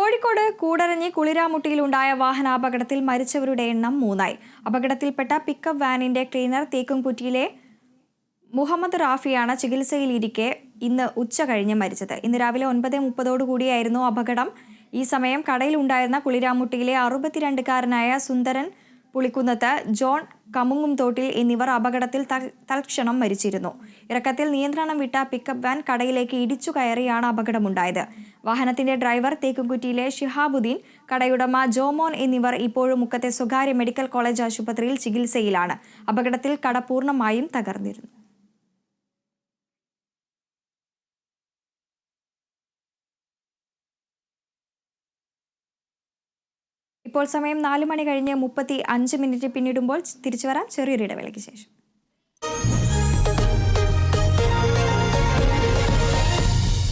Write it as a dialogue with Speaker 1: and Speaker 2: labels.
Speaker 1: കോഴിക്കോട് കൂടരഞ്ഞി കുളിരാമുട്ടിയിലുണ്ടായ വാഹനാപകടത്തിൽ മരിച്ചവരുടെ എണ്ണം 3ആയി. അപകടത്തിൽപ്പെട്ട പിക്കപ്പ് വാനിന്റെ ക്ലീനർ തേക്കുംകുറ്റിയിലെ മുഹമ്മദ് റാഫിയാണ് ചികിത്സയിലിരിക്കെ ഇന്ന് ഉച്ച കഴിഞ്ഞ് മരിച്ചത്. ഇന്ന് രാവിലെ 9:30 അപകടം. ഈ സമയം കടയിലുണ്ടായിരുന്ന കുളിരാമുട്ടിയിലെ 62-കാരനായ സുന്ദരൻ പുളിക്കുന്നത്ത്, ജോൺ കമുങ്ങുംതോട്ടിൽ എന്നിവർ അപകടത്തിൽ തൽക്ഷണം മരിച്ചിരുന്നു. ഇറക്കത്തിൽ നിയന്ത്രണം വിട്ട പിക്കപ്പ് വാൻ കടയിലേക്ക് ഇടിച്ചു കയറിയാണ് അപകടമുണ്ടായത്. വാഹനത്തിന്റെ ഡ്രൈവർ തേക്കുംകുറ്റിയിലെ ഷിഹാബുദ്ദീൻ, കടയുടമ ജോമോൻ എന്നിവർ ഇപ്പോഴും മുക്കത്തെ സ്വകാര്യ മെഡിക്കൽ കോളേജ് ആശുപത്രിയിൽ ചികിത്സയിലാണ്. അപകടത്തിൽ കട പൂർണ്ണമായും തകർന്നിരുന്നു. ഇപ്പോൾ സമയം 4 മണി കഴിഞ്ഞ് 35 മിനിറ്റ് പിന്നിടുമ്പോൾ തിരിച്ചു വരാം ചെറിയൊരു ഇടവേളയ്ക്ക് ശേഷം.